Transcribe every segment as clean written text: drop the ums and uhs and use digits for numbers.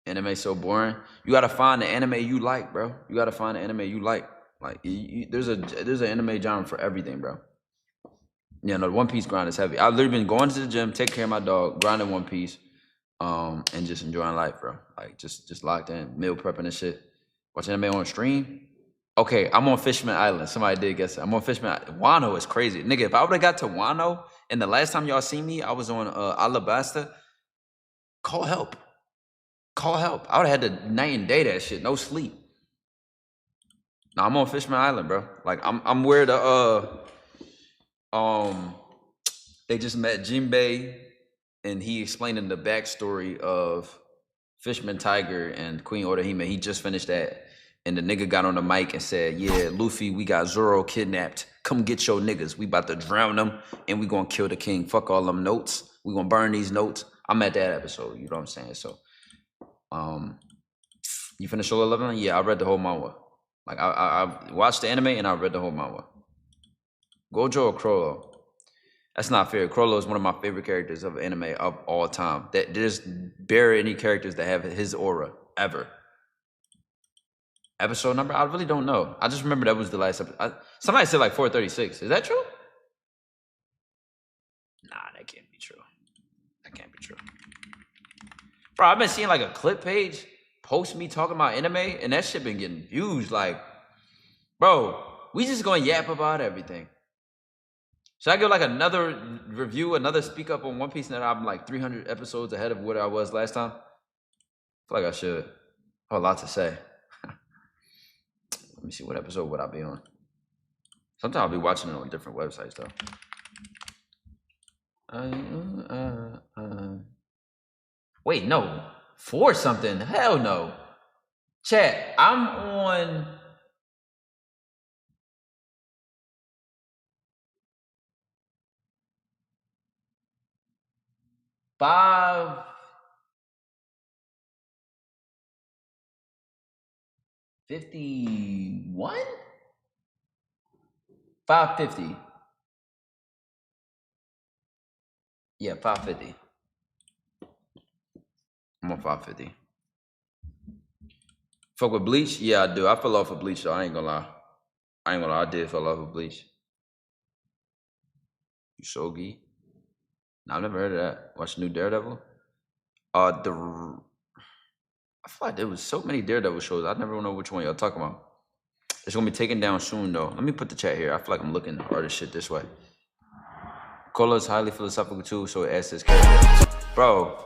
Anime so boring. You gotta find the anime you like, bro. You gotta find the anime you like. Like there's an anime genre for everything, bro. Yeah, no, the One Piece grind is heavy. I've literally been going to the gym, taking care of my dog, grinding One Piece, and just enjoying life, bro. Like just locked in, meal prepping and shit. Watching anime on stream. Okay, I'm on Fishman Island. Somebody did guess it. I'm on Fishman Island. Wano is crazy. Nigga, if I would have got to Wano and the last time y'all seen me, I was on Alabasta, call help. Call help. I would have had to night and day that shit. No sleep. Nah, I'm on Fishman Island, bro. Like I'm where the they just met Jinbei and he explaining the backstory of Fishman Tiger and Queen Orihime. He just finished that. And the nigga got on the mic and said, yeah, Luffy, we got Zoro kidnapped. Come get your niggas. We about to drown them and we gonna kill the king. Fuck all them notes. We gonna burn these notes. I'm at that episode, you know what I'm saying? So you finished Solo Leveling? Yeah, I read the whole manhwa. Like I watched the anime and I read the whole manhwa. Gojo or Crollo? That's not fair. Crollo is one of my favorite characters of anime of all time. That there's barely any characters that have his aura ever. Episode number? I really don't know. I just remember that was the last episode. Somebody said like 436. Is that true? Nah, that can't be true. That can't be true. Bro, I've been seeing like a clip page post me talking about anime, and that shit been getting views. Like, bro, we just gonna yap about everything. Should I give like another review, another speak up on One Piece that I'm like 300 episodes ahead of what I was last time? I feel like I should. I have a lot to say. Let me see, what episode would I be on? Sometimes I'll be watching it on different websites though. Wait, no. 4 something? Hell no. Chat, I'm on... $5.51? 550. Yeah, 550. I'm on 550. Fuck with Bleach? Yeah, I do. I fell off of Bleach though. I ain't gonna lie. I did fall off of Bleach. Ushogi? No, I've never heard of that. Watch New Daredevil? I feel like there was so many Daredevil shows. I never know which one y'all talking about. It's gonna be taken down soon though. Let me put the chat here. I feel like I'm looking at this shit this way. Cola is highly philosophical too, so it adds his character. Bro,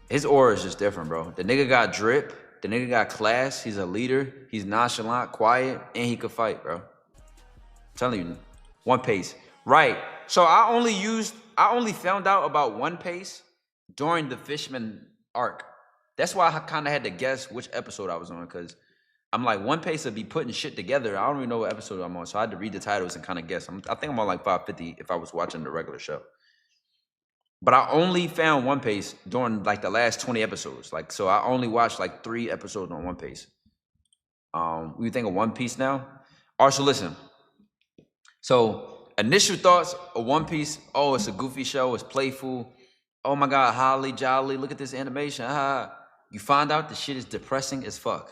his aura is just different, bro. The nigga got drip. The nigga got class. He's a leader. He's nonchalant, quiet, and he could fight, bro. I'm telling you, One Piece. Right. So I only found out about One Piece during the Fishman arc. That's why I kind of had to guess which episode I was on, because I'm like, One Piece would be putting shit together. I don't even know what episode I'm on, so I had to read the titles and kind of guess. I think I'm on like 550 if I was watching the regular show. But I only found One Piece during like the last 20 episodes. Like, so I only watched like 3 episodes on One Piece. We think of One Piece now. Also, listen. So initial thoughts of One Piece. Oh, it's a goofy show. It's playful. Oh my God, holly jolly. Look at this animation. You find out the shit is depressing as fuck.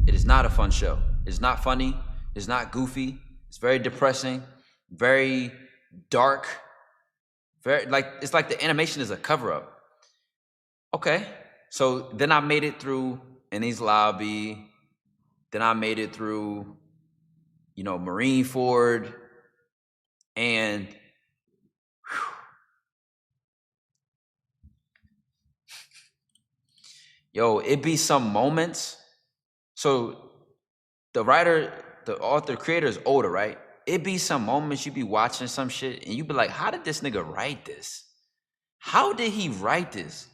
It is not a fun show. It's not funny. It's not goofy. It's very depressing, very dark. Very like it's like the animation is a cover-up. Okay. So then I made it through Enies Lobby. Then I made it through, Marineford. And yo, it be some moments. So the author, creator is older, right? It be some moments you be watching some shit and you be like, how did this nigga write this? How did he write this?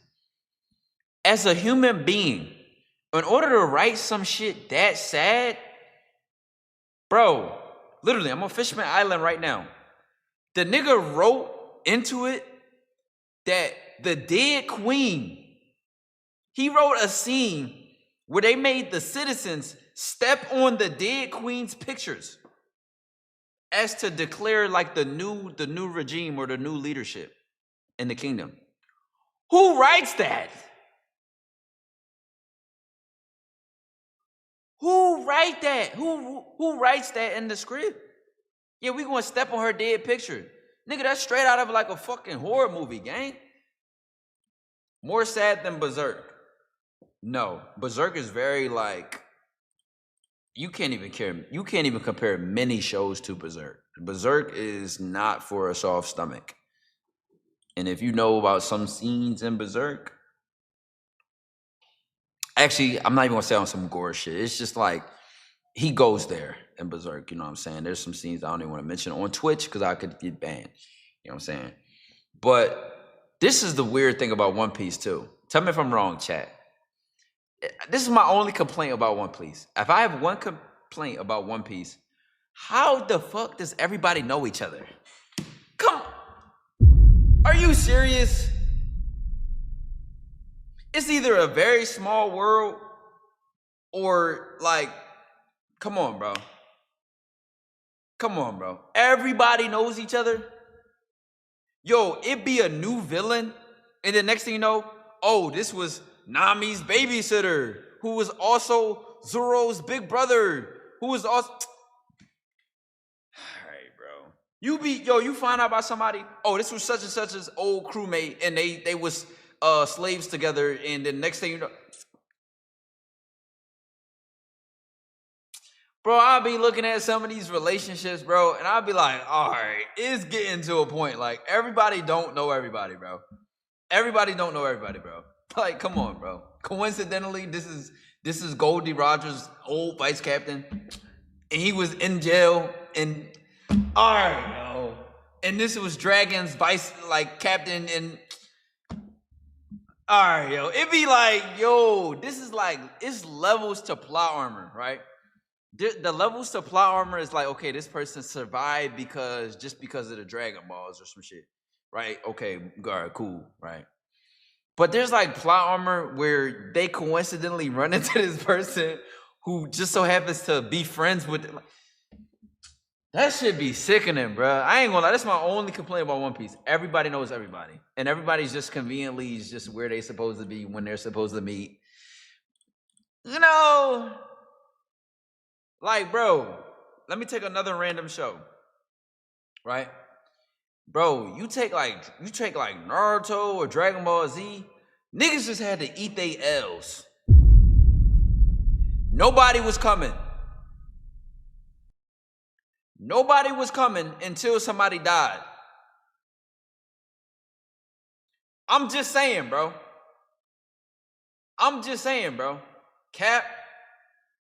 As a human being, in order to write some shit that sad, bro, literally, I'm on Fishman Island right now. The nigga wrote into it that the dead queen, he wrote a scene where they made the citizens step on the dead queen's pictures as to declare like the new regime or the new leadership in the kingdom. Who writes that? Who write that? Who writes that in the script? Yeah, we gonna step on her dead picture. Nigga, that's straight out of like a fucking horror movie, gang. More sad than Berserk. No, Berserk is very like, you can't even compare many shows to Berserk. Berserk is not for a soft stomach. And if you know about some scenes in Berserk, actually, I'm not even gonna say on some gore shit. It's just like he goes there in Berserk. You know what I'm saying? There's some scenes I don't even want to mention on Twitch because I could get banned. You know what I'm saying? But this is the weird thing about One Piece too. Tell me if I'm wrong, chat. This is my only complaint about One Piece. If I have one complaint about One Piece, how the fuck does everybody know each other? Come on. Are you serious? It's either a very small world or like, come on, bro. Come on, bro. Everybody knows each other. Yo, it be a new villain, and the next thing you know, oh, this was Nami's babysitter, who was also Zoro's big brother, who was also. All right, bro. You find out about somebody. Oh, this was such and such's old crewmate, and they was slaves together, and the next thing you know, bro, I'll be looking at some of these relationships, bro, and I'll be like, all right, it's getting to a point. Like, everybody don't know everybody, bro. Everybody don't know everybody, bro. Like, come on, bro. Coincidentally, this is Goldie Rogers' old vice captain, and he was in jail, and all right, yo. And this was Dragon's vice, like, captain, and all right, yo. It be like, yo, this is like, it's levels to plot armor, right? The levels to plot armor is like, okay, this person survived because of the Dragon Balls or some shit, right? Okay, all right, cool, right? But there's like plot armor where they coincidentally run into this person who just so happens to be friends with them. That should be sickening, bro. I ain't gonna lie, that's my only complaint about One Piece. Everybody knows everybody, and everybody's just conveniently just where they supposed to be when they're supposed to meet. You know. Like, bro, let me take another random show, right? Bro, you take like Naruto or Dragon Ball Z, niggas just had to eat they L's. Nobody was coming. Nobody was coming until somebody died. I'm just saying, bro. Cap.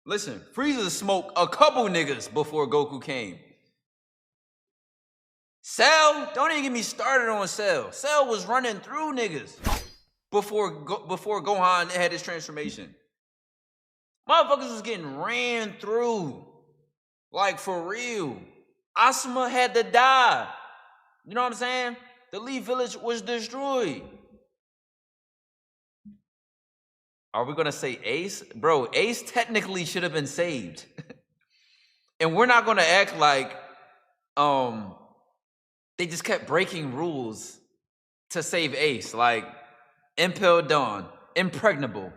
Listen, Frieza smoked a couple niggas before Goku came. Cell, don't even get me started on Cell. Cell was running through niggas before Gohan had his transformation. Motherfuckers was getting ran through. Like, for real. Asuma had to die. You know what I'm saying? The Leaf Village was destroyed. Are we gonna say Ace? Bro, Ace technically should have been saved. And we're not gonna act like they just kept breaking rules to save Ace. Like Impel Dawn, Impregnable.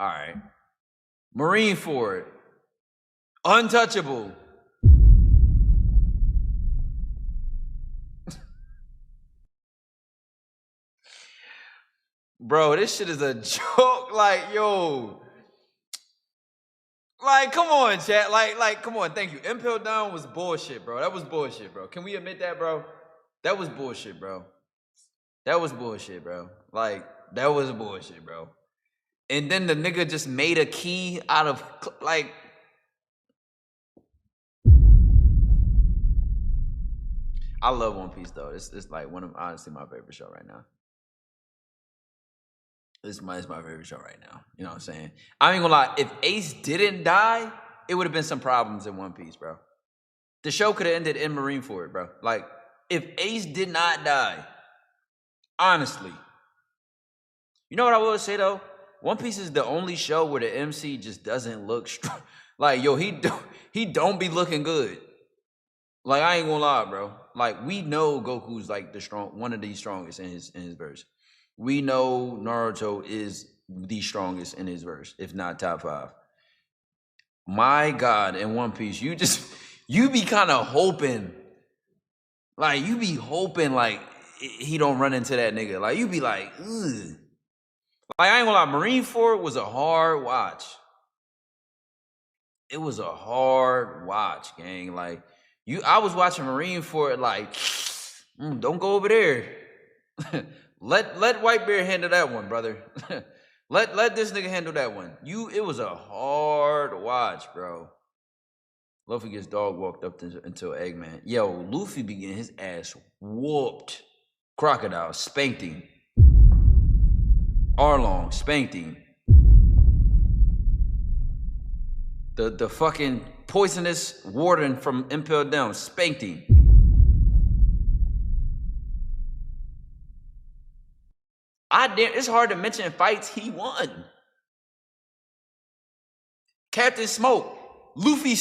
Alright. Marineford, Untouchable. Bro, this shit is a joke. Like, yo. Like, come on, chat. Like, come on. Thank you. Impel Down was bullshit, bro. That was bullshit, bro. Can we admit that, bro? That was bullshit, bro. That was bullshit, bro. Like, that was bullshit, bro. And then the nigga just made a key out of, like... I love One Piece, though. It's like honestly my favorite show right now. It's my favorite show right now. You know what I'm saying? I ain't gonna lie. If Ace didn't die, it would have been some problems in One Piece, bro. The show could have ended in Marineford, bro. Like, if Ace did not die, honestly. You know what I will say, though? One Piece is the only show where the MC just doesn't look strong. Like, yo, he don't be looking good. Like, I ain't gonna lie, bro. Like, we know Goku's like one of the strongest in his verse. we know Naruto is the strongest in his verse, if not top 5. My God, in One Piece, you be kind of hoping, like he don't run into that nigga. Like you be like, ugh. Like I ain't gonna lie, Marineford was a hard watch. It was a hard watch, gang. Like I was watching Marineford, like, don't go over there. let Whitebeard handle that one, brother. let this nigga handle that one. It was a hard watch, bro. Luffy gets dog walked up into Eggman. Yo, Luffy be getting his ass whooped. Crocodile spanked him. Arlong spanked him. The fucking poisonous warden from Impel Down spanked him. It's hard to mention fights he won. Captain Smoke, Luffy,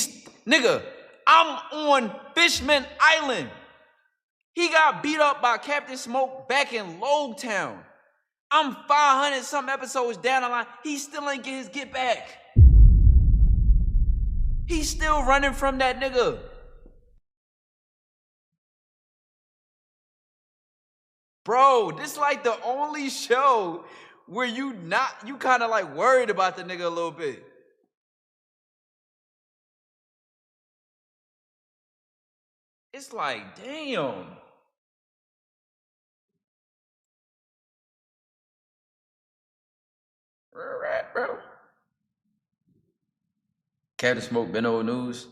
nigga, I'm on Fishman Island. He got beat up by Captain Smoke back in Logtown. I'm 500 some episodes down the line. He still ain't get his get back. He's still running from that nigga. Bro, this like the only show where you kind of like worried about the nigga a little bit. It's like, damn. Bro. Captain Smoke been old news.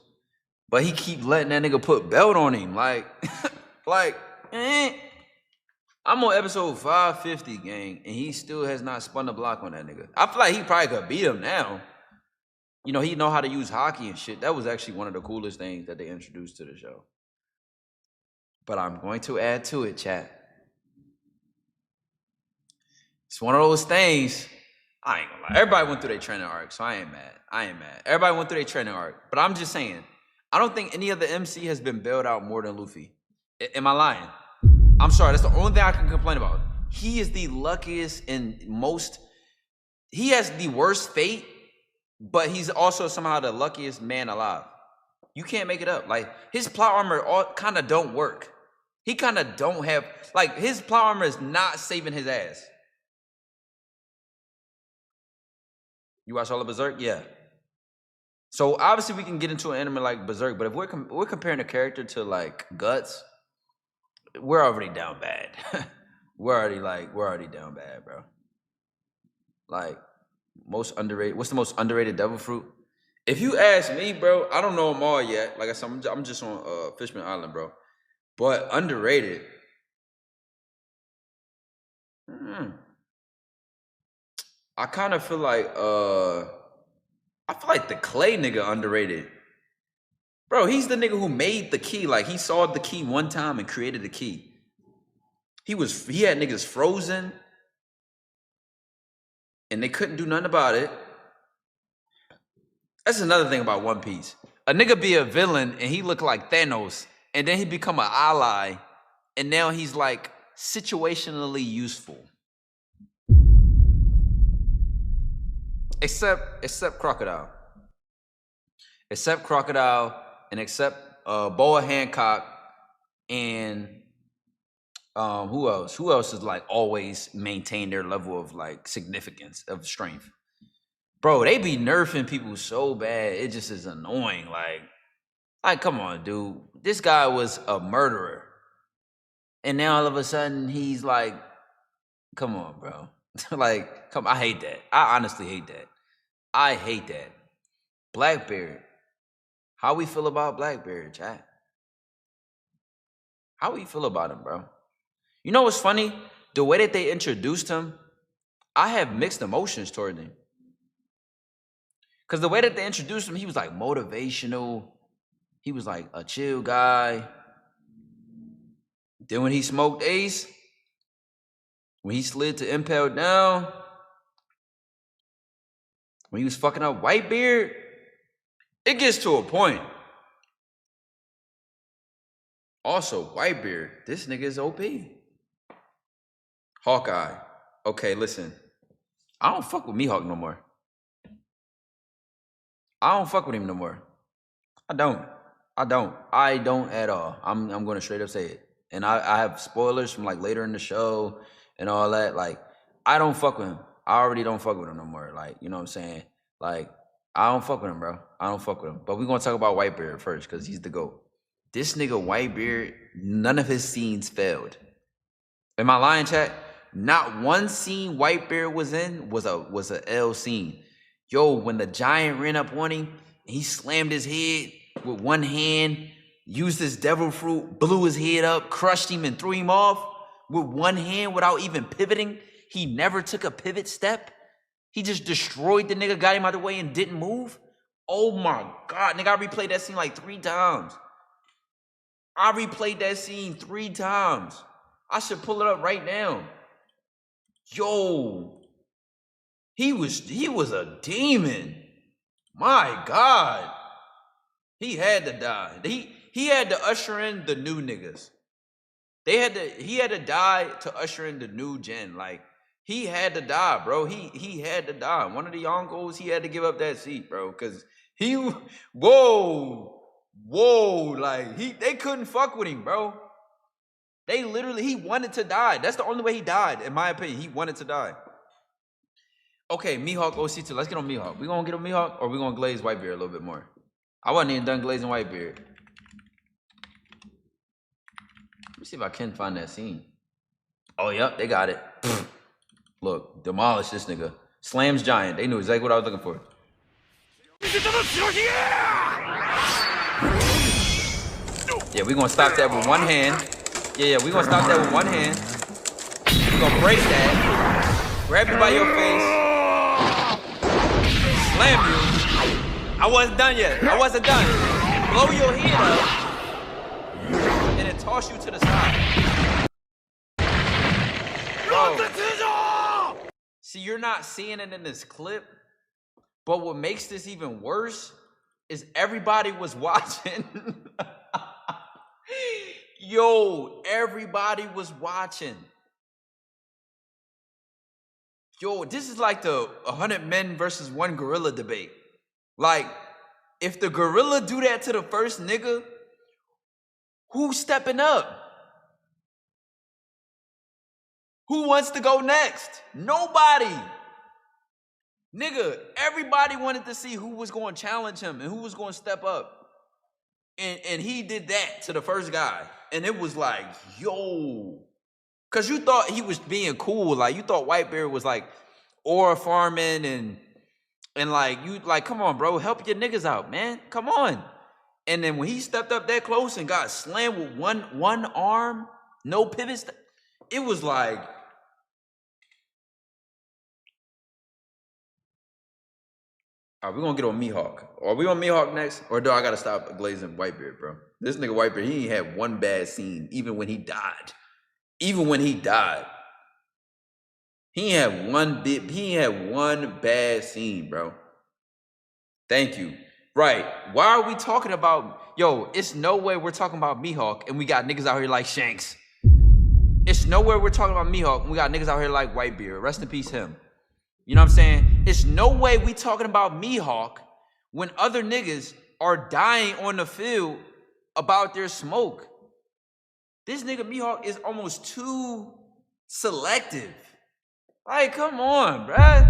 But he keep letting that nigga put belt on him. Like, I'm on episode 550, gang, and he still has not spun the block on that nigga. I feel like he probably could beat him now. You know, he know how to use hockey and shit. That was actually one of the coolest things that they introduced to the show. But I'm going to add to it, chat. It's one of those things. I ain't gonna lie. Everybody went through their training arc, so I ain't mad. Everybody went through their training arc. But I'm just saying, I don't think any of the MC has been bailed out more than Luffy. Am I lying? I'm sorry, that's the only thing I can complain about. He is the luckiest and most... He has the worst fate, but he's also somehow the luckiest man alive. You can't make it up. Like, his plot armor kind of don't work. He kind of don't have... Like, his plot armor is not saving his ass. You watch all of Berserk? Yeah. So, obviously, we can get into an anime like Berserk, but if we're comparing a character to, like, Guts, we're already down bad. we're already down bad, bro. Like, most underrated... What's the most underrated devil fruit? If you ask me, bro, I don't know them all yet. Like I said, I'm just on Fishman Island, bro. But underrated. I kind of feel like the Clay nigga underrated. Bro, he's the nigga who made the key. Like, he saw the key one time and created the key. He had niggas frozen and they couldn't do nothing about it. That's another thing about One Piece. A nigga be a villain and he look like Thanos, and then he become an ally, and now he's like situationally useful. Except Crocodile. Except Crocodile and except Boa Hancock and who else? Who else is like always maintain their level of like significance, of strength? Bro, they be nerfing people so bad, it just is annoying. Like, come on, dude. This guy was a murderer. And now all of a sudden, he's like, come on, bro. Like, I hate that. I honestly hate that. I hate that. Blackbeard. How we feel about Blackbeard, chat? How we feel about him, bro? You know what's funny? The way that they introduced him, I have mixed emotions toward him. Because the way that they introduced him, he was like motivational. He was like a chill guy. Then when he smoked Ace, when he slid to Impel Down, when he was fucking up Whitebeard, it gets to a point. Also, Whitebeard, this nigga is OP. Hawkeye, Okay, listen. I don't fuck with Mihawk no more. I don't fuck with him no more. I don't. I don't at all. I'm gonna straight up say it. And I have spoilers from like later in the show and all that. Like, I don't fuck with him. I already don't fuck with him no more. Like, you know what I'm saying? Like, I don't fuck with him, bro. I don't fuck with him. But we're gonna talk about Whitebeard first, because he's the GOAT. This nigga Whitebeard, none of his scenes failed. Am I lying, chat? Not one scene Whitebeard was in was a L scene. Yo, when the giant ran up on him, he slammed his head with one hand, used his devil fruit, blew his head up, crushed him, and threw him off with one hand without even pivoting. He never took a pivot step. He just destroyed the nigga, got him out of the way, and didn't move. Oh my God, nigga, I replayed that scene like 3 times. I replayed that scene 3 times. I should pull it up right now. Yo, he was a demon. My God. He had to die. He had to usher in the new niggas. He had to die to usher in the new gen. Like, he had to die, bro. He had to die. One of the Yonkos, he had to give up that seat, bro. Cause whoa, like they couldn't fuck with him, bro. They literally, he wanted to die. That's the only way he died, in my opinion. He wanted to die. Okay, Mihawk OC2. Let's get on Mihawk. We gonna get on Mihawk, or we gonna glaze Whitebeard a little bit more? I wasn't even done glazing Whitebeard. Let me see if I can find that scene. Oh, yep, they got it. Look, demolish this nigga. Slams giant. They knew exactly what I was looking for. Yeah, we gonna stop that with one hand. Yeah, we gonna stop that with one hand. We gonna break that. Grab you by your face. Slam you. I wasn't done yet. I wasn't done. Blow your head up. And then toss you to the side. Bro. See, you're not seeing it in this clip. But what makes this even worse is everybody was watching. Yo, everybody was watching. Yo, this is like the 100 men versus 1 gorilla debate. Like, if the gorilla do that to the first nigga, who's stepping up? Who wants to go next? Nobody. Nigga, everybody wanted to see who was going to challenge him and who was going to step up. And he did that to the first guy. And it was like, yo. Because you thought he was being cool. Like, you thought Whitebeard was like aura farming and like, you like, come on, bro. Help your niggas out, man. Come on. And then when he stepped up that close and got slammed with one arm, no pivots, it was like, all right, we're going to get on Mihawk. Are we on Mihawk next? Or do I got to stop glazing Whitebeard, bro? This nigga Whitebeard, he ain't had one bad scene, even when he died. Even when he died. He ain't had one bad scene, bro. Thank you. Right. Why are we talking about, yo, it's no way we're talking about Mihawk and we got niggas out here like Shanks. It's nowhere we're talking about Mihawk and we got niggas out here like Whitebeard. Rest in peace, him. You know what I'm saying? It's no way we talking about Mihawk when other niggas are dying on the field about their smoke. This nigga Mihawk is almost too selective. Like, come on, bruh.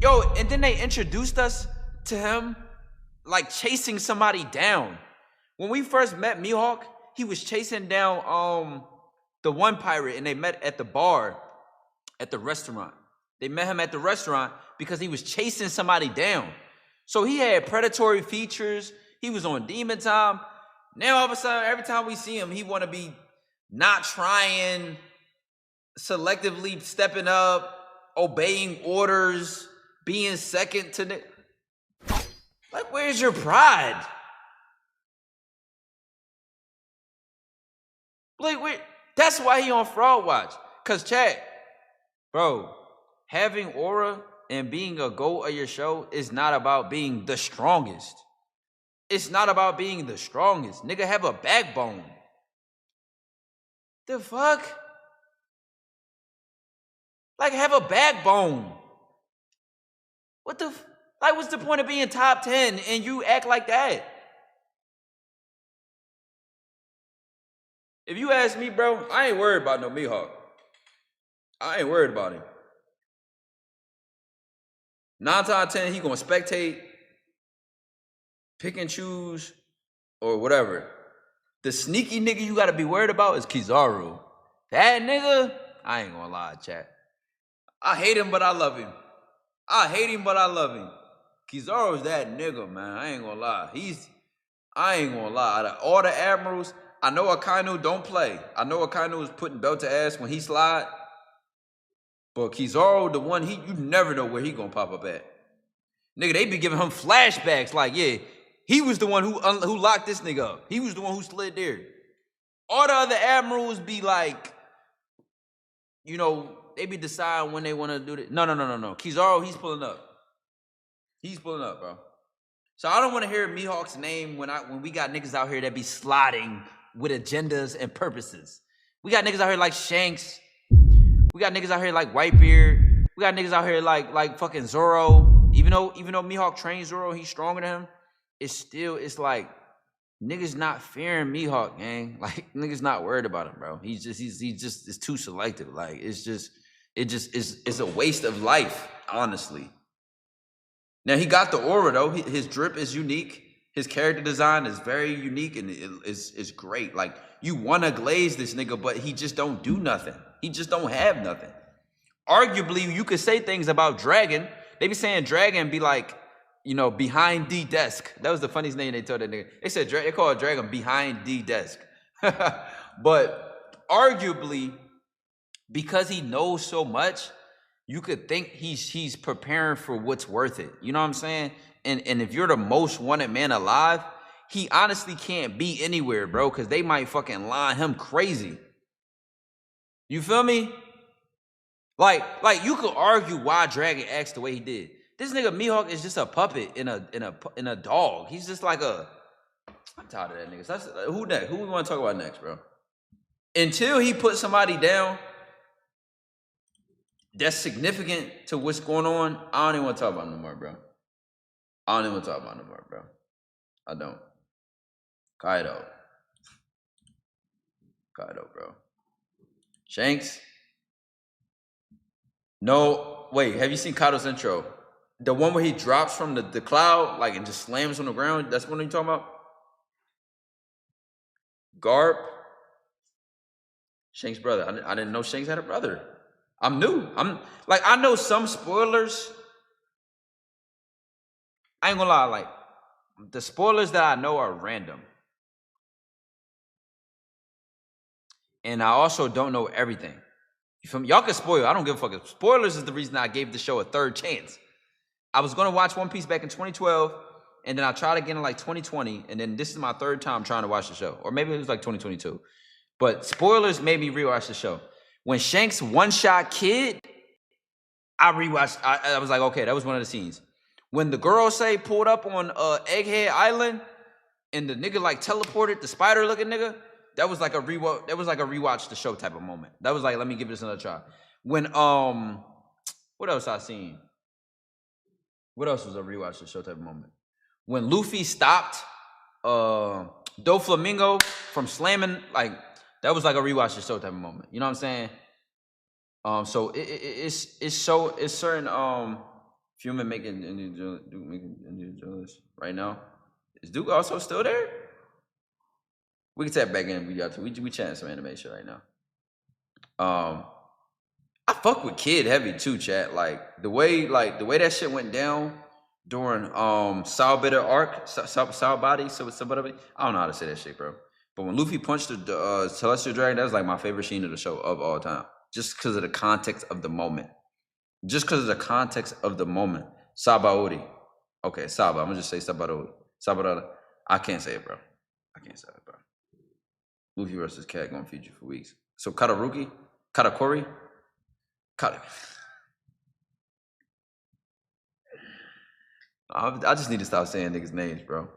Yo, and then they introduced us to him like chasing somebody down. When we first met Mihawk, he was chasing down the one pirate, and they met at the bar at the restaurant. They met him at the restaurant because he was chasing somebody down. So he had predatory features. He was on demon time. Now all of a sudden, every time we see him, he want to be not trying, selectively stepping up, obeying orders, being second to the... Like, where's your pride? Like, wait, that's why he on Fraud Watch. Because, chat, bro, having aura and being a GOAT of your show is not about being the strongest. It's not about being the strongest. Nigga, have a backbone. The fuck? Like, have a backbone. What the? Like, what's the point of being top 10 and you act like that? If you ask me, bro, I ain't worried about no Mihawk. I ain't worried about him. 9 times out of 10, he gonna spectate, pick and choose, or whatever. The sneaky nigga you gotta be worried about is Kizaru. That nigga, I ain't gonna lie, chat. I hate him, but I love him. I hate him, but I love him. Kizaru's that nigga, man. I ain't gonna lie. I ain't gonna lie. Out of all the Admirals, I know Akainu don't play. I know Akainu is putting belt to ass when he slide. But Kizaru, the one, you never know where he gonna pop up at. Nigga, they be giving him flashbacks like, yeah, he was the one who locked this nigga up. He was the one who slid there. All the other Admirals be like, you know, they be deciding when they want to do it. No. Kizaru, he's pulling up. He's pulling up, bro. So I don't want to hear Mihawk's name when we got niggas out here that be sliding with agendas and purposes. We got niggas out here like Shanks. We got niggas out here like Whitebeard. We got niggas out here like fucking Zoro. Even though Mihawk trains Zoro, he's stronger than him. It's like niggas not fearing Mihawk, gang. Like niggas not worried about him, bro. He just is too selective. Like it's a waste of life, honestly. Now he got the aura though. His drip is unique. His character design is very unique and it's great. Like you wanna glaze this nigga, but he just don't do nothing. He just don't have nothing. Arguably, you could say things about Dragon. They be saying Dragon be like, you know, behind the desk. That was the funniest name they told that nigga. They said they called Dragon behind the desk. But arguably, because he knows so much, you could think he's preparing for what's worth it. You know what I'm saying? And if you're the most wanted man alive, he honestly can't be anywhere, bro, because they might fucking line him crazy. You feel me? Like you could argue why Dragon acts the way he did. This nigga Mihawk is just a puppet in a dog. He's just like I'm tired of that nigga. So who next? Who we want to talk about next, bro? Until he puts somebody down that's significant to what's going on, I don't even want to talk about it no more, bro. I don't even want to talk about it no more, bro. I don't. Kaido, bro. Shanks. No, wait. Have you seen Kaido's intro? The one where he drops from the cloud, like, and just slams on the ground. That's what you're talking about? Garp. Shanks' brother. I didn't know Shanks had a brother. I'm new. I know some spoilers. I ain't gonna lie, like, the spoilers that I know are random. And I also don't know everything. You feel me? Y'all can spoil. I don't give a fuck. Spoilers is the reason I gave the show a third chance. I was gonna watch One Piece back in 2012, and then I tried again in like 2020, and then this is my third time trying to watch the show. Or maybe it was like 2022. But spoilers made me rewatch the show. When Shanks one-shot Kid, I rewatched. I was like, okay, that was one of the scenes. When the girl pulled up on Egghead Island, and the nigga like teleported, the spider-looking nigga, that was like a rewatch. That was like a rewatch the show type of moment. That was like, let me give this another try. When what else I seen? What else was a rewatch the show type of moment? When Luffy stopped Doflamingo from slamming, like that was like a rewatch the show type of moment. You know what I'm saying? So it's certain Fumin making Indian journalists right now. Is Duke also still there? We can tap back in if we got to. We chatting some animation right now. I fuck with Kid heavy too, chat. Like the way that shit went down during Sao Bitter arc, Sao Body, so somebody. I don't know how to say that shit, bro. But when Luffy punched the Celestial Dragon, that was like my favorite scene of the show of all time. Just because of the context of the moment. Sabaody. Okay, Saba. I'm gonna just say Sabaody. Sabaody. I can't say it, bro. Luffy versus Cat gonna feed you for weeks. So Katakuri. I just need to stop saying niggas' names, bro.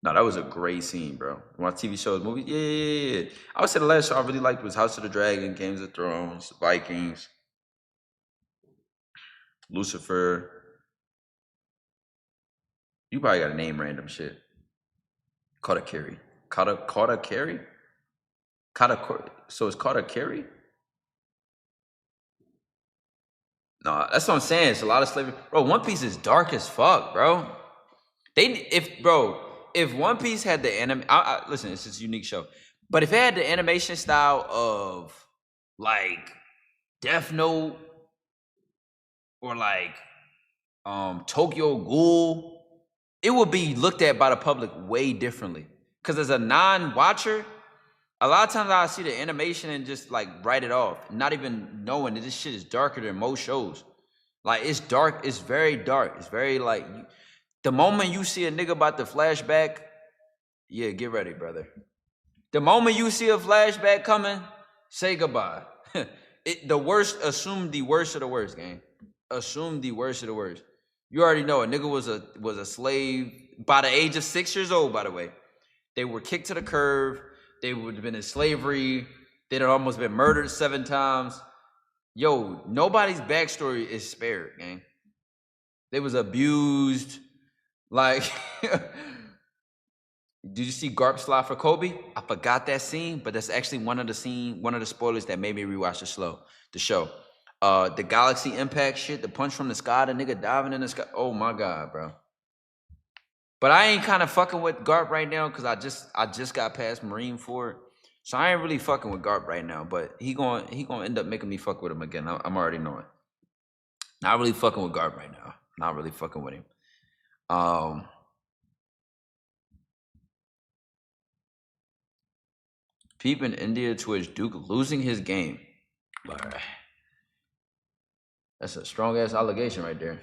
No, that was a great scene, bro. Watch TV shows, movies. Yeah. I would say the last show I really liked was House of the Dragon, Games of Thrones, Vikings, Lucifer. You probably got to name random shit. Katakiri. Katakiri? So it's Katakiri? No, that's what I'm saying. It's a lot of slavery. Bro, One Piece is dark as fuck, bro. If One Piece had the listen, it's just a unique show. But if it had the animation style of like Death Note or like Tokyo Ghoul, it would be looked at by the public way differently. Because as a non-watcher, a lot of times I see the animation and just like write it off, not even knowing that this shit is darker than most shows. Like it's dark, it's very dark. It's very like the moment you see a nigga about to flashback, yeah, get ready, brother. The moment you see a flashback coming, say goodbye. The worst, assume the worst of the worst, gang. Assume the worst of the worst. You already know a nigga was a slave by the age of 6 years old, by the way. They were kicked to the curb. They would have been in slavery. They'd have almost been murdered 7 times. Yo, nobody's backstory is spared, gang. They was abused. Like, did you see Garp slide for Kobe? I forgot that scene, but that's actually one of the spoilers that made me rewatch the show. The Galaxy Impact shit, the punch from the sky, the nigga diving in the sky. Oh my God, bro. But I ain't kind of fucking with Garp right now because I just got past Marine for it. So I ain't really fucking with Garp right now. But he gonna end up making me fuck with him again. I'm already knowing. Not really fucking with Garp right now. Not really fucking with him. Peep in India Twitch, Duke losing his game. All right. That's a strong ass allegation right there.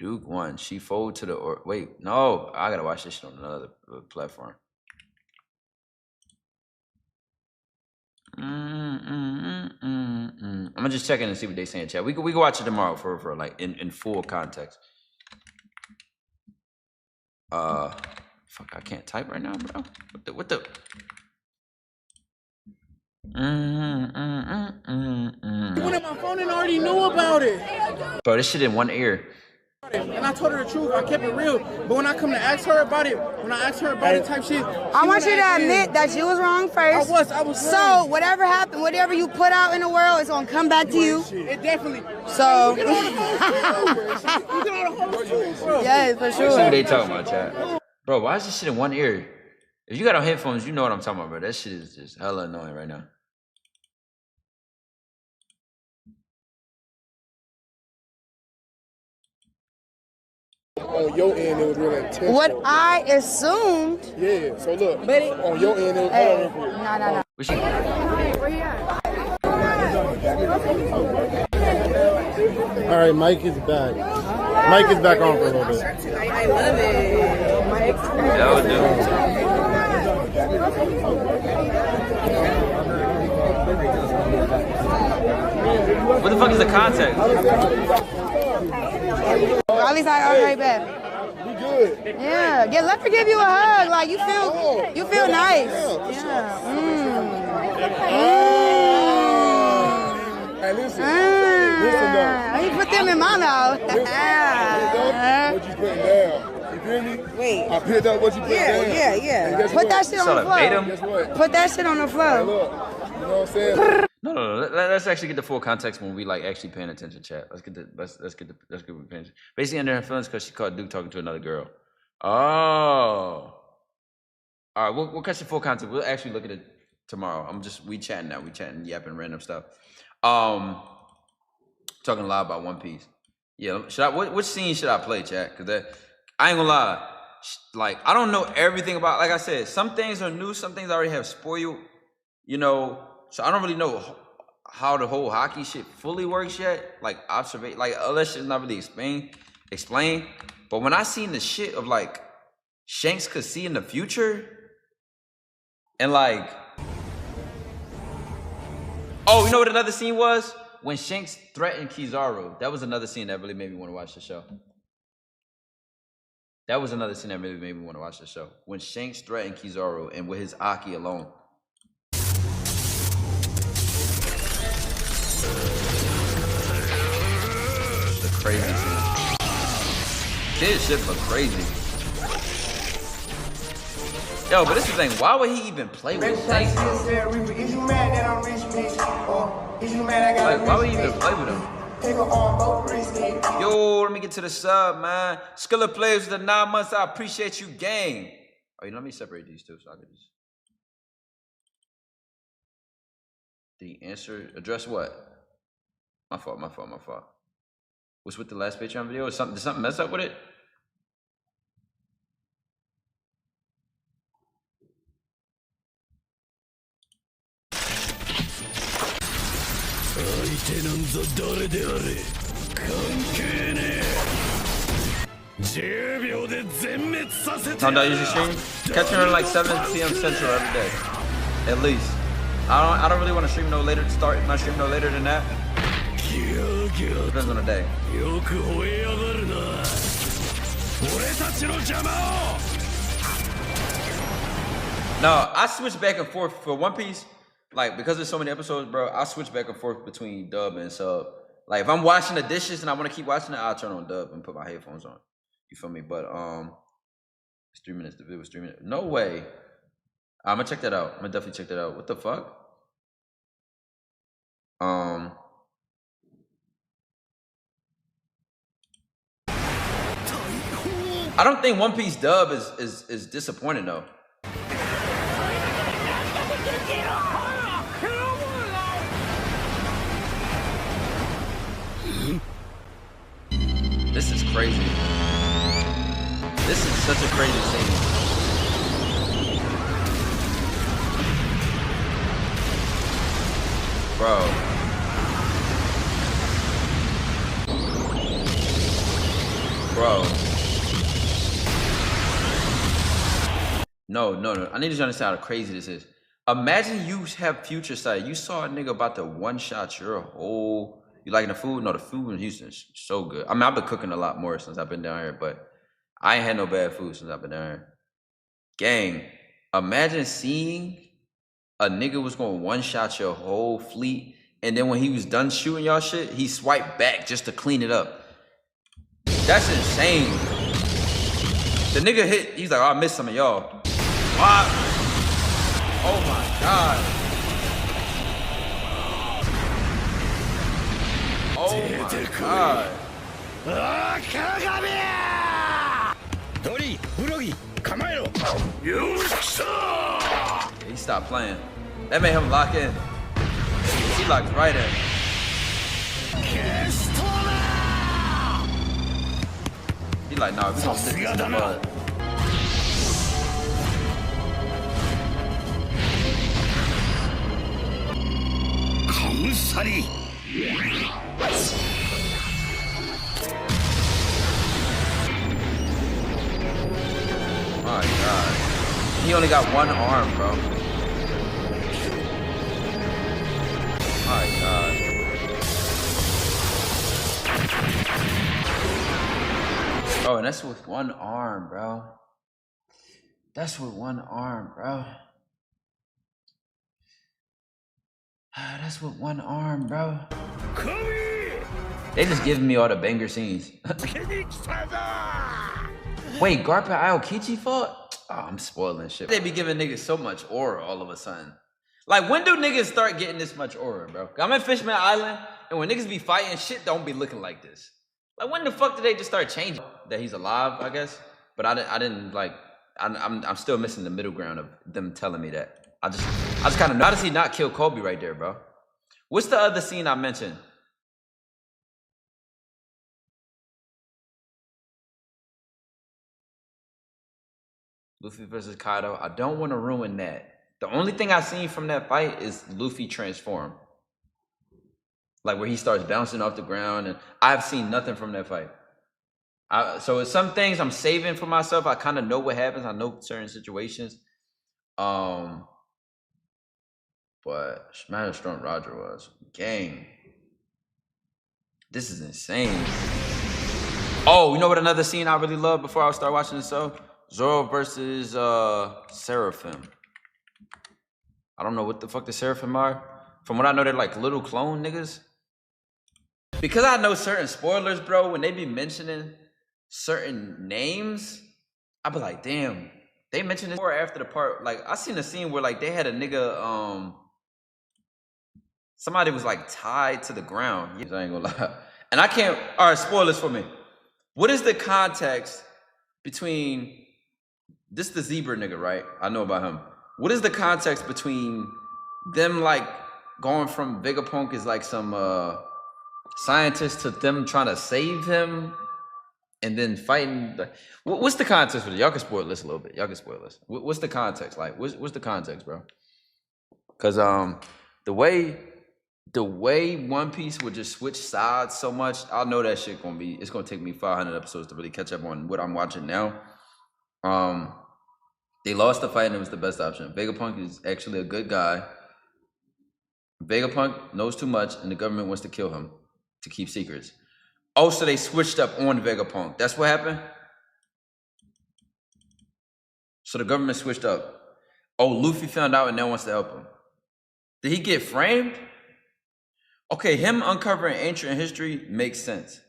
Duke won. She folded to the wait. No, I gotta watch this shit on another platform. I'm gonna just check in and see what they say in chat. We can watch it tomorrow for like in full context. Fuck, I can't type right now, bro. What the? She went in my phone and already knew about it. Bro, this shit in one ear. And I told her the truth. I kept it real. But when I come to ask her about it, type shit, I want you to admit that you was wrong first. I was. So wrong. whatever happened, whatever you put out in the world, it's gonna come back to you. It definitely. So. You get all the whole truth, bro. Yes, for See what sure. they talking about, chat. Bro, why is this shit in one ear? If you got on headphones, you know what I'm talking about, bro. That shit is just hella annoying right now. On your end, it was really intense. What I assumed. Yeah, so look, But it, on your end, it was hey, hold on real quick. no. Where she? All right, Mike is back. Mike is back on for a little bit. I love it. My ex. That would do. What the fuck is the context? At least I already back. We good. Yeah, let her give you a hug. Like you feel nice. Yeah. Hey, listen though. You put them in my mouth. What you putting down? You feel me? Wait. I picked up what you put down. Yeah. Guess Put what? that shit on the floor. Guess what? Put that shit on the Hey, floor. look, you know what I'm saying? No. Let's actually get the full context when we like actually paying attention, chat. Let's get paying attention. Basically, under her feelings because she caught Duke talking to another girl. Oh. All right, we'll catch the full context. We'll actually look at it tomorrow. We chatting now. We chatting, yapping random stuff. Talking a lot about One Piece. Yeah, which scene should I play, chat? Because I ain't gonna lie. Like, I don't know everything about, like I said, some things are new, some things I already have spoiled, you know, so I don't really know how the whole hockey shit fully works yet. Like, observate, like, all that shit's not really explained. But when I seen the shit of, like, Shanks could see in the future, and, like, oh, you know what another scene was? When Shanks threatened Kizaru. That was another scene that really made me want to watch the show. That was another scene that really made me want to watch the show. When Shanks threatened Kizaru and with his Aki alone. The crazy scene. Kid shit look crazy. Yo, but this is the thing. Why would he even play with Shanks? Like, why would he even play with him? Yo, let me get to the sub, man. Skiller players with the 9 months. I appreciate you, gang. Oh, let me separate these two so I can just. The answer address what? My fault. What's with the last Patreon video? Did something mess up with it? TyKwondoe usually stream? Catching her like 7 p.m. Central every day. At least. I don't really want to stream no later my stream no later than that. Depends on the day. No, I switch back and forth for One Piece. Like, because there's so many episodes, bro, I switch back and forth between dub and sub. Like, if I'm washing the dishes and I want to keep watching it, I'll turn on dub and put my headphones on. You feel me? But, it's 3 minutes. The video was 3 minutes. No way. I'm gonna check that out. I'm gonna definitely check that out. What the fuck? I don't think One Piece dub is disappointing though. This is crazy. This is such a crazy scene. Bro. No. I need you to understand how crazy this is. Imagine you have future sight. You saw a nigga about to one-shot your whole... You liking the food? No, the food in Houston is so good. I mean, I've been cooking a lot more since I've been down here, but I ain't had no bad food since I've been down here. Gang, imagine seeing a nigga was going to one-shot your whole fleet, and then when he was done shooting y'all shit, he swiped back just to clean it up. That's insane. The nigga hit, he's like, oh, I missed some of y'all. What? Oh my God. Oh my God. He stopped playing. That made him lock in. He locked right in. He like, nah, we gonna stick this in the mud. My God. He only got one arm, bro. My God. Oh, and that's with one arm, bro. That's with one arm, bro. That's with one arm, bro. They just giving me all the banger scenes. Wait, Garp and Aokichi fought? Oh, I'm spoiling shit. They be giving niggas so much aura all of a sudden. Like, when do niggas start getting this much aura, bro? I'm in Fishman Island, and when niggas be fighting, shit don't be looking like this. Like, when the fuck did they just start changing? That he's alive, I guess. But I didn't like. I'm still missing the middle ground of them telling me that. I just kind of. How does he not kill Kobe right there, bro? What's the other scene I mentioned? Luffy versus Kaido. I don't want to ruin that. The only thing I've seen from that fight is Luffy transform. Like where he starts bouncing off the ground, and I've seen nothing from that fight. So it's some things I'm saving for myself. I kind of know what happens. I know certain situations. But man, how strong Roger was. Gang. This is insane. Oh, you know what another scene I really love before I start watching the show? Zoro versus Seraphim. I don't know what the fuck the Seraphim are. From what I know, they're like little clone niggas. Because I know certain spoilers, bro, when they be mentioning certain names, I be like, damn, they mentioned it more after the part. Like, I seen a scene where like they had a nigga, somebody was like tied to the ground. I ain't gonna lie. And I can't, all right, spoilers for me. What is the context between, this the zebra nigga, right? I know about him. What is the context between them like going from Vega Punk is like some scientist to them trying to save him and then fighting? What's the context for this? Y'all can spoil this a little bit. Y'all can spoil this. What's the context? Like, what's the context, bro? Because the way One Piece would just switch sides so much, I know that shit it's gonna take me 500 episodes to really catch up on what I'm watching now. They lost the fight and it was the best option. Vegapunk is actually a good guy. Vegapunk knows too much and the government wants to kill him to keep secrets. Oh, so they switched up on Vegapunk. That's what happened? So the government switched up. Oh, Luffy found out and now wants to help him. Did he get framed? Okay, him uncovering ancient history makes sense.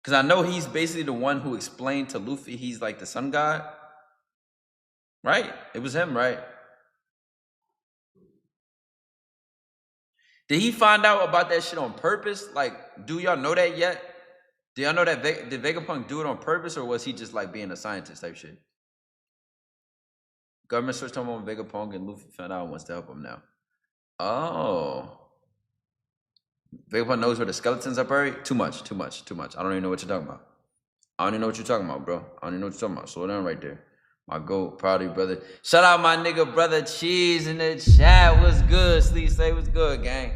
Because I know he's basically the one who explained to Luffy he's like the sun god. Right? It was him, right? Did he find out about that shit on purpose? Like, do y'all know that yet? Do y'all know that did Vegapunk do it on purpose, or was he just like being a scientist type shit? Government switched him on Vegapunk and Luffy found out and wants to help him now. Oh. Vegapunk knows where the skeletons are buried? Too much. I don't even know what you're talking about. Bro. I don't even know what you're talking about. Slow down right there. My goat, proud of you, brother. Shout out my nigga, brother Cheese in the chat. What's good? Sleep say what's good, gang.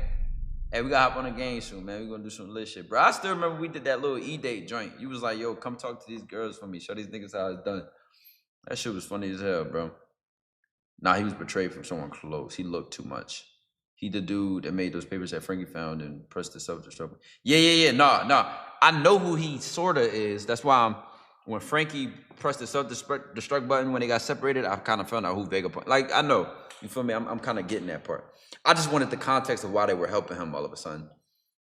Hey, we gotta hop on a game soon, man. We gonna do some lit shit, bro. I still remember we did that little E-date joint. You was like, yo, come talk to these girls for me. Show these niggas how it's done. That shit was funny as hell, bro. Nah, he was betrayed from someone close. He looked too much. He the dude that made those papers that Frankie found and pressed the self-destruct. Yeah. Nah. I know who he sorta is. That's why when Frankie pressed the self-destruct button when they got separated, I kind of found out who Vegapunk. Like, I know. You feel me? I'm kind of getting that part. I just wanted the context of why they were helping him all of a sudden.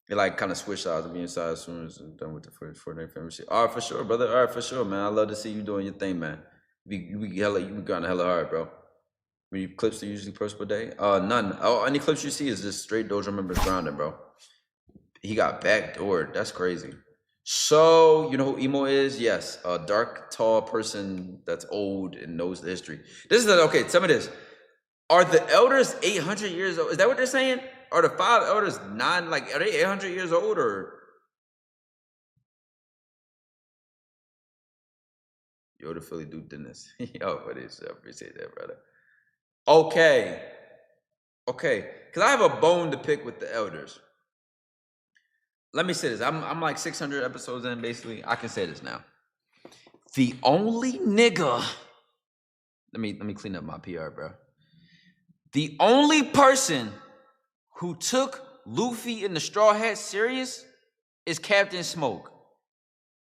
It like kind of switched sides and be inside as soon as I'm done with the first Fortnite family shit. All right, for sure, brother. All right, for sure, man. I love to see you doing your thing, man. You be going hella hard, bro. Many clips do you usually post per day? None. Oh, any clips you see is just straight Dojo members grounding, bro. He got backdoored. That's crazy. So, you know who Emo is? Yes, a dark, tall person that's old and knows the history. Okay, tell me this. Are the elders 800 years old? Is that what they're saying? Are the 5 elders are they 800 years old or? Yo, the Philly dude did this. Yo, what is I appreciate that, brother. Okay. Because I have a bone to pick with the elders. Let me say this. I'm like 600 episodes in, basically. I can say this now. The only nigga. Let me clean up my PR, bro. The only person who took Luffy and the Straw Hat serious is Captain Smoke.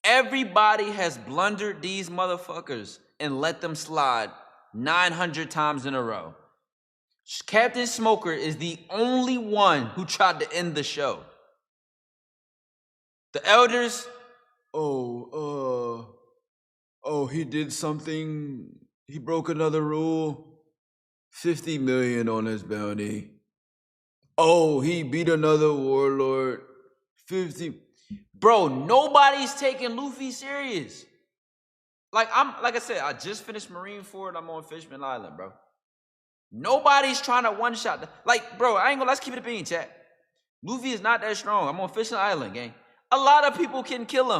Everybody has blundered these motherfuckers and let them slide 900 times in a row. Captain Smoker is the only one who tried to end the show. The elders, he did something. He broke another rule. 50 million on his bounty. Oh, he beat another warlord. 50. Bro, nobody's taking Luffy serious. Like I said, I just finished Marineford. I'm on Fishman Island, bro. Nobody's trying to one-shot. Like, bro, I ain't gonna, let's keep it a bean, chat. Luffy is not that strong. I'm on Fishman Island, gang. A lot of people can kill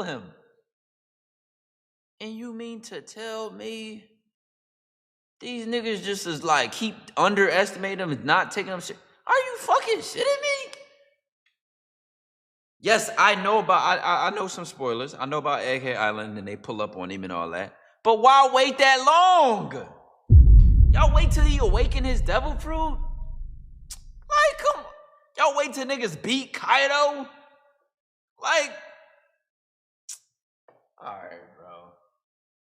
him. And you mean to tell me these niggas just is like keep underestimating him and not taking him serious? Are you fucking shitting me? Yes, I know about I know some spoilers. I know about Egghead Island and they pull up on him and all that. But why wait that long? Y'all wait till he awaken his devil fruit? Like, come on. Y'all wait till niggas beat Kaido? Like, all right, bro.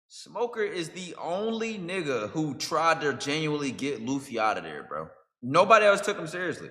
Smoker is the only nigga who tried to genuinely get Luffy out of there, bro. Nobody else took him seriously.